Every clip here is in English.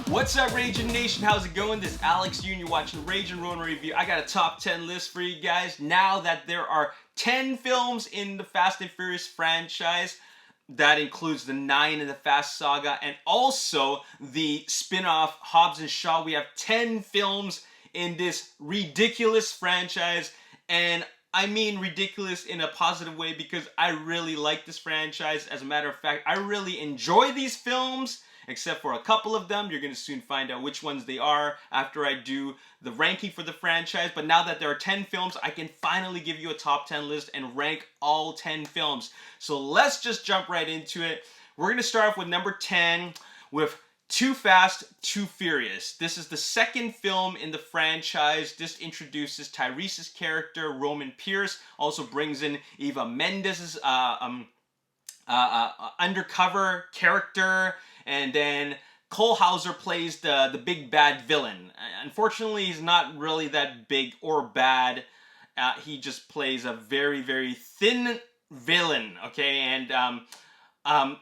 What's up, Ragin Nation? How's it going? This is Alex Yoon. You're watching Ragin Ronin Review. I got a top 10 list for you guys. Now that there are 10 films in the Fast and Furious franchise, that includes the 9 in the Fast Saga and also the spin-off Hobbs Shaw. We have 10 films in this ridiculous franchise, and I mean ridiculous in a positive way because I really like this franchise. As a matter of fact, I really enjoy these films, except for a couple of them. You're going to soon find out which ones they are after I do the ranking for the franchise. But now that there are 10 films, I can finally give you a top 10 list and rank all 10 films. So let's just jump right into it. We're going to start off with number 10 with Too Fast, Too Furious. This is the second film in the franchise. This introduces Tyrese's character, Roman Pierce. Also brings in Eva Mendes's undercover character. And then Cole Hauser plays the big bad villain. Unfortunately, he's not really that big or bad. He just plays a very, very thin villain, okay? And,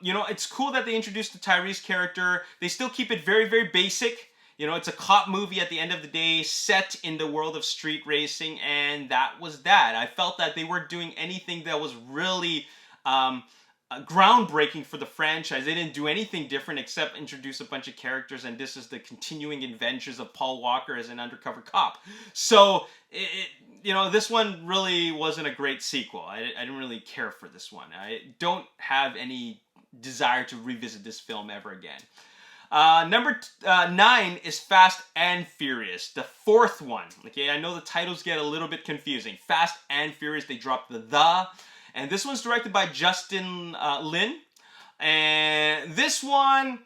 you know, it's cool that they introduced the Tyrese character. They still keep it very, very basic. You know, it's a cop movie at the end of the day, set in the world of street racing, and that was that. I felt that they weren't doing anything that was really groundbreaking for the franchise. They didn't do anything different except introduce a bunch of characters, and this is the continuing adventures of Paul Walker as an undercover cop. So, you know, this one really wasn't a great sequel. I didn't really care for this one. I don't have any desire to revisit this film ever again. Number 9 is Fast and Furious, the fourth one. Okay, I know the titles get a little bit confusing. Fast and Furious, they dropped the. And this one's directed by Justin Lin. And this one,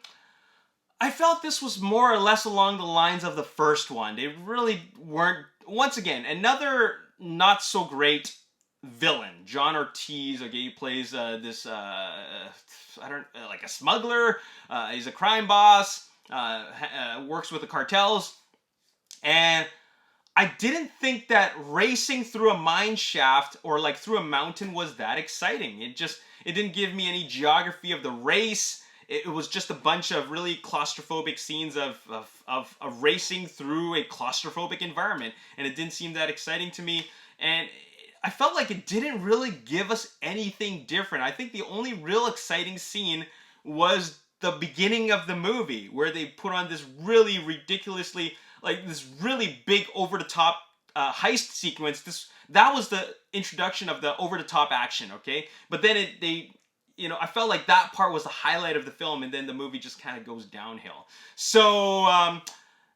I felt this was more or less along the lines of the first one. They really weren't. Once again, another not so great villain. John Ortiz, okay, he plays this, like a smuggler. He's a crime boss, works with the cartels. And I didn't think that racing through a mine shaft or like through a mountain was that exciting. It didn't give me any geography of the race. It was just a bunch of really claustrophobic scenes of racing through a claustrophobic environment. And it didn't seem that exciting to me. And I felt like it didn't really give us anything different. I think the only real exciting scene was the beginning of the movie, where they put on this really ridiculously, like this really big over-the-top heist sequence. That was the introduction of the over-the-top action, okay? But then you know, I felt like that part was the highlight of the film, and then the movie just kind of goes downhill. So,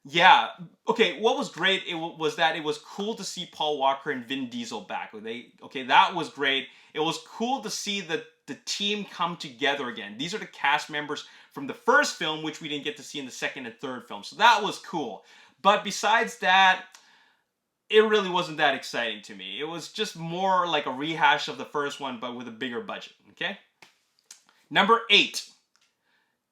yeah. Okay, what was great was that it was cool to see Paul Walker and Vin Diesel back. Okay, that was great. It was cool to see the team come together again. These are the cast members from the first film, which we didn't get to see in the second and third film. So that was cool. But besides that, it really wasn't that exciting to me. It was just more like a rehash of the first one, but with a bigger budget, okay? Number 8,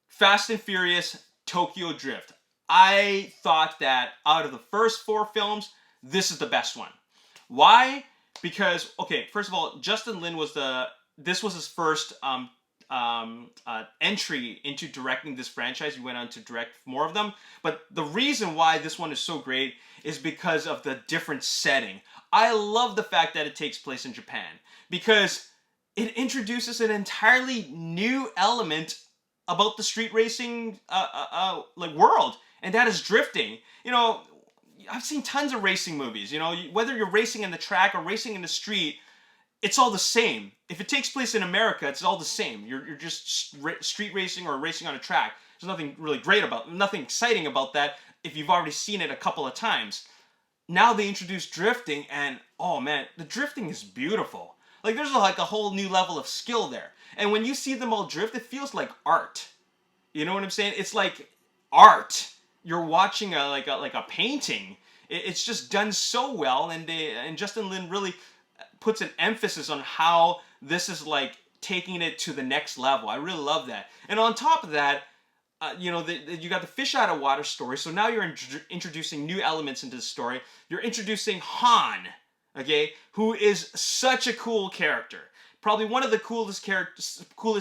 Fast and Furious Tokyo Drift. I thought that out of the first 4 films, this is the best one. Why? Because, okay, first of all, Justin Lin this was his first entry into directing this franchise. He went on to direct more of them. But the reason why this one is so great is because of the different setting. I love the fact that it takes place in Japan, because it introduces an entirely new element about the street racing like world, and that is drifting. You know, I've seen tons of racing movies. You know, whether you're racing in the track or racing in the street, it's all the same. If it takes place in America, it's all the same. You're just street racing or racing on a track. There's nothing really nothing exciting about that if you've already seen it a couple of times. Now they introduce drifting, and oh man, the drifting is beautiful. Like, there's like a whole new level of skill there. And when you see them all drift, it feels like art. You know what I'm saying? It's like art. You're watching like a painting. It's just done so well, and Justin Lin really puts an emphasis on how this is like taking it to the next level. I really love that. And on top of that, you know, you got the fish out of water story. So now you're introducing new elements into the story. You're introducing Han, okay, who is such a cool character. Probably one of the coolest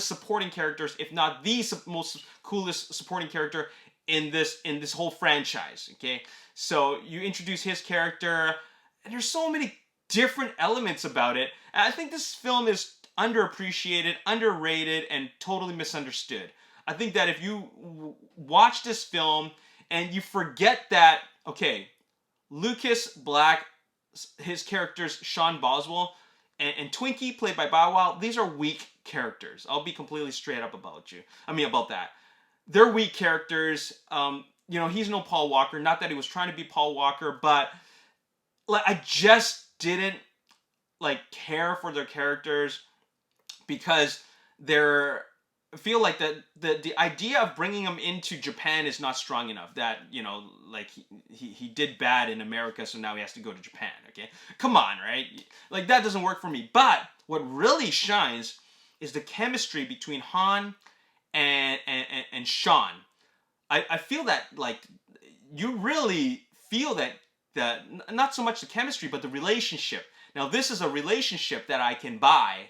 supporting characters, if not the most coolest supporting character in this whole franchise. Okay, so you introduce his character, and there's so many different elements about it. And I think this film is underappreciated, underrated, and totally misunderstood. I think that if you watch this film and you forget that, okay, Lucas Black, his characters Sean Boswell and Twinkie, played by Bow Wow, these are weak characters. I'll be completely straight up about that. They're weak characters. He's no Paul Walker. Not that he was trying to be Paul Walker, but like I just didn't like care for their characters because I feel like the idea of bringing him into Japan is not strong enough. That like he did bad in America, so now he has to go to Japan. Okay, come on, right? Like that doesn't work for me. But what really shines is the chemistry between Han and Sean. I feel that like you really feel that not so much the chemistry, but the relationship. Now this is a relationship that I can buy,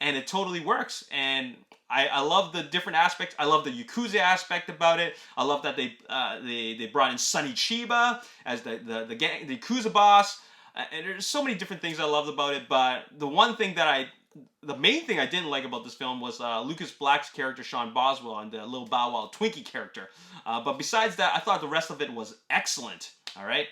and it totally works. And I love the different aspects. I love the Yakuza aspect about it. I love that they brought in Sonny Chiba as the Yakuza boss. And there's so many different things I loved about it. But the main thing I didn't like about this film was Lucas Black's character Sean Boswell and the little Bow Wow Twinkie character. But besides that, I thought the rest of it was excellent. All right.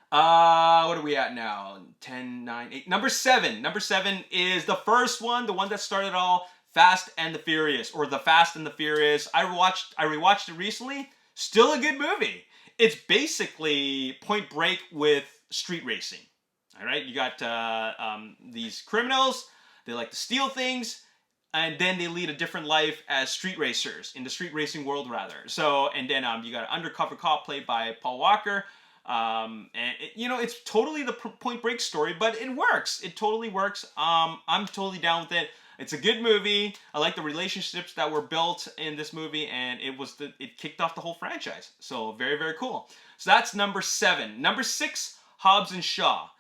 What are we at now? 10, 9, 8. Number 7. Number 7 is the first one, the one that started all, Fast and the Furious, or The Fast and the Furious. I rewatched it recently. Still a good movie. It's basically Point Break with street racing. All right, you got these criminals. They like to steal things, and then they lead a different life as street racers in the street racing world, rather. So, and then you got an undercover cop played by Paul Walker. It's totally the Point Break story, but it works. It totally works. I'm totally down with it. It's a good movie. I like the relationships that were built in this movie, and it kicked off the whole franchise. So very, very cool. So that's number 7. Number 6, Hobbs and Shaw.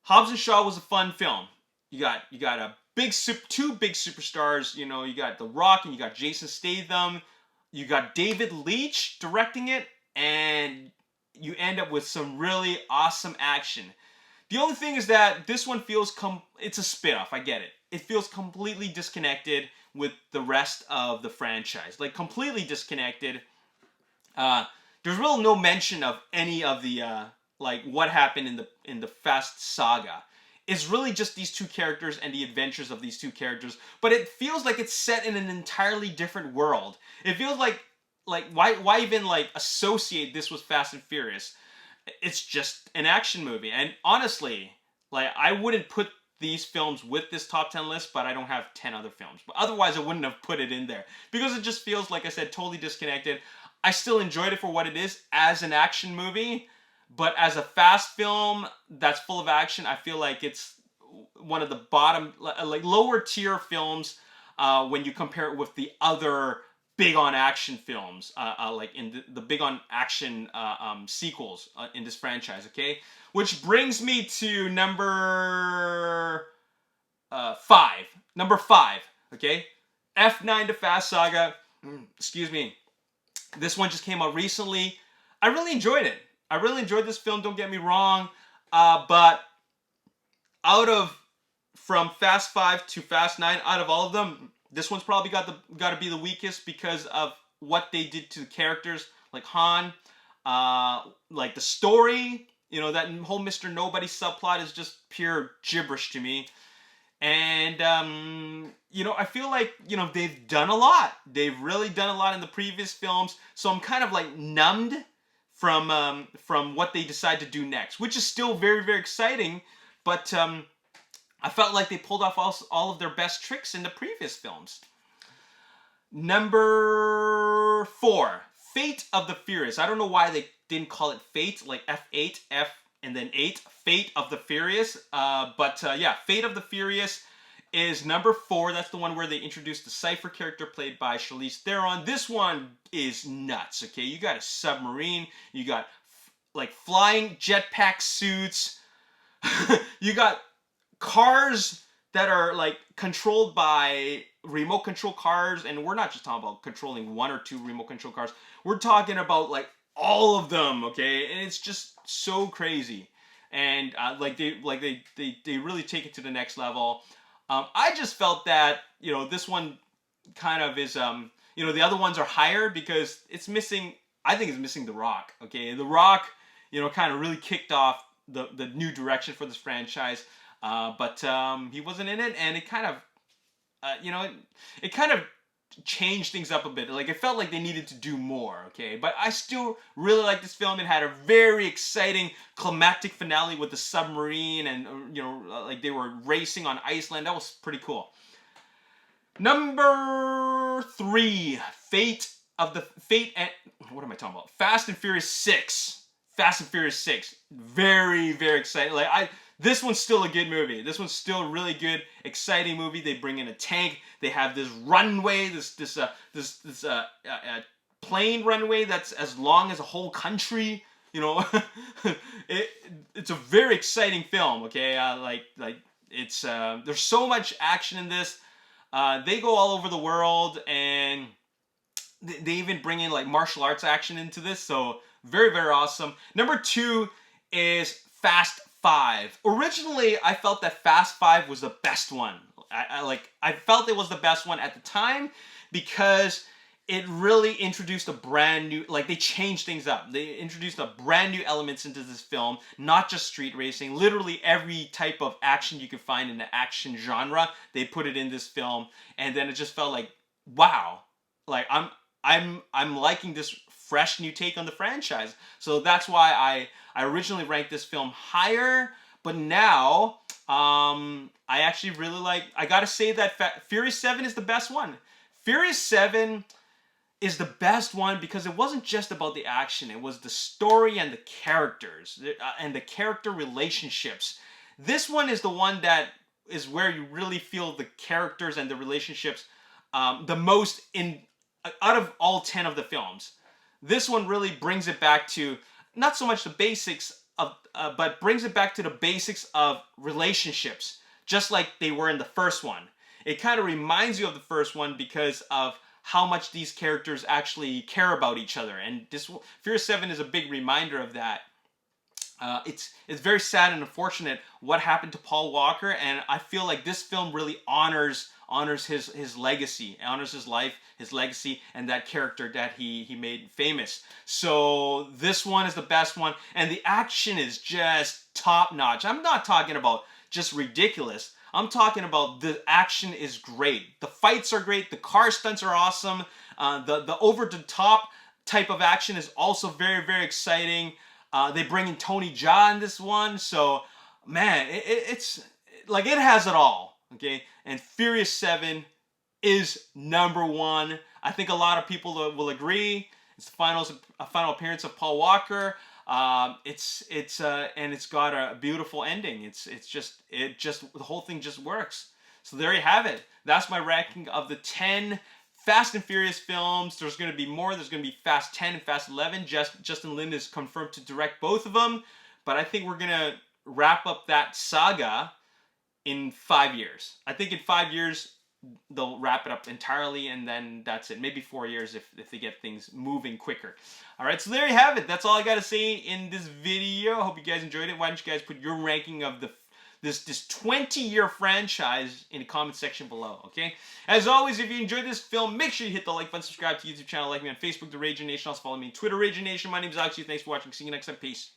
Hobbs and Shaw was a fun film. You got two big superstars. You got The Rock and you got Jason Statham. You got David Leitch directing it, and you end up with some really awesome action. The only thing is that this one feels it's a spin-off. I get it. It feels completely disconnected with the rest of the franchise. Like completely disconnected. There's really no mention of any of the like what happened in the Fast saga. It's really just these two characters and the adventures of these two characters. But it feels like it's set in an entirely different world. It feels like why even like associate this with Fast and Furious? It's just an action movie. And honestly, like I wouldn't put these films with this top 10 list, but I don't have 10 other films. But otherwise I wouldn't have put it in there because it just feels, like I said, totally disconnected. I still enjoyed it for what it is as an action movie, but as a fast film that's full of action, I feel like it's one of the bottom, like lower tier films when you compare it with the other big on action films, like in the big on action sequels in this franchise, okay? Which brings me to number 5. Number 5, okay? F9 The Fast Saga. Excuse me. This one just came out recently. I really enjoyed it. I really enjoyed this film, don't get me wrong. But from Fast 5 to Fast 9, out of all of them, this one's probably got to be the weakest because of what they did to the characters, like Han, like the story. That whole Mr. Nobody subplot is just pure gibberish to me. And I feel like they've done a lot. They've really done a lot in the previous films, so I'm kind of like numbed from what they decide to do next, which is still very, very exciting. But I felt like they pulled off all of their best tricks in the previous films. Number 4, Fate of the Furious. I don't know why they didn't call it Fate, like F8, F and then 8, Fate of the Furious. But Fate of the Furious is number 4. That's the one where they introduced the Cypher character played by Charlize Theron. This one is nuts, okay? You got a submarine. You got like flying jetpack suits. You got cars that are like controlled by remote control cars, and we're not just talking about controlling one or two remote control cars. We're talking about like all of them, okay? And it's just so crazy. And they really take it to the next level. I just felt that, you know, this one kind of is, you know, the other ones are higher because it's missing, I think it's missing The Rock, okay? The Rock, you know, kind of really kicked off the new direction for this franchise, but he wasn't in it, and it kind of, you know, it kind of changed things up a bit. Like, it felt like they needed to do more, okay? But I still really like this film. It had a very exciting climactic finale with the submarine, and, you know, like they were racing on Iceland. That was pretty cool. Number 3, Fate and what am I talking about? Fast and Furious 6. Fast and Furious 6. Very, very exciting. Like, this one's still a good movie. This one's still a really good, exciting movie. They bring in a tank. They have this runway, this plane runway that's as long as a whole country. You know, it's a very exciting film. Okay, it's there's so much action in this. They go all over the world, and they even bring in like martial arts action into this. So very, very awesome. Number 2 is Fast 5. Originally, I felt that Fast 5 was the best one. I felt it was the best one at the time because it really introduced a brand new, like, they changed things up. They introduced a brand new elements into this film, not just street racing. Literally every type of action you could find in the action genre, they put it in this film, and then it just felt like, wow, like I'm liking this fresh new take on the franchise. So that's why I originally ranked this film higher, but now I actually really like, I gotta say that Furious 7 is the best one. Furious 7 is the best one because it wasn't just about the action. It was the story and the characters and the character relationships. This one is the one that is where you really feel the characters and the relationships the most out of all 10 of the films. This one really brings it back to not so much the basics of, but brings it back to the basics of relationships, just like they were in the first one. It kind of reminds you of the first one because of how much these characters actually care about each other, and this Furious 7 is a big reminder of that. It's very sad and unfortunate what happened to Paul Walker, and I feel like this film really honors his legacy, honors his life, his legacy, and that character that he made famous. So this one is the best one, and the action is just top notch. I'm not talking about just ridiculous. I'm talking about the action is great. The fights are great. The car stunts are awesome. The over the top type of action is also very, very exciting. They bring in Tony Jaa in this one, so man, it's like it has it all. Okay, and Furious 7 is number 1. I think a lot of people will agree. It's the final appearance of Paul Walker. And it's got a beautiful ending. The whole thing just works. So there you have it. That's my ranking of the 10 Fast and Furious films. There's going to be more. There's going to be Fast 10 and Fast 11. Justin Lin is confirmed to direct both of them. But I think we're going to wrap up that saga in 5 years. I think in 5 years, they'll wrap it up entirely, and then that's it. Maybe 4 years if they get things moving quicker. All right, so there you have it. That's all I got to say in this video. I hope you guys enjoyed it. Why don't you guys put your ranking of this 20-year franchise in the comment section below, okay? As always, if you enjoyed this film, make sure you hit the like button, subscribe to the YouTube channel, like me on Facebook, The Ragin Nation. Also follow me on Twitter, Ragin Nation. My name is Alex. Thanks for watching. See you next time. Peace.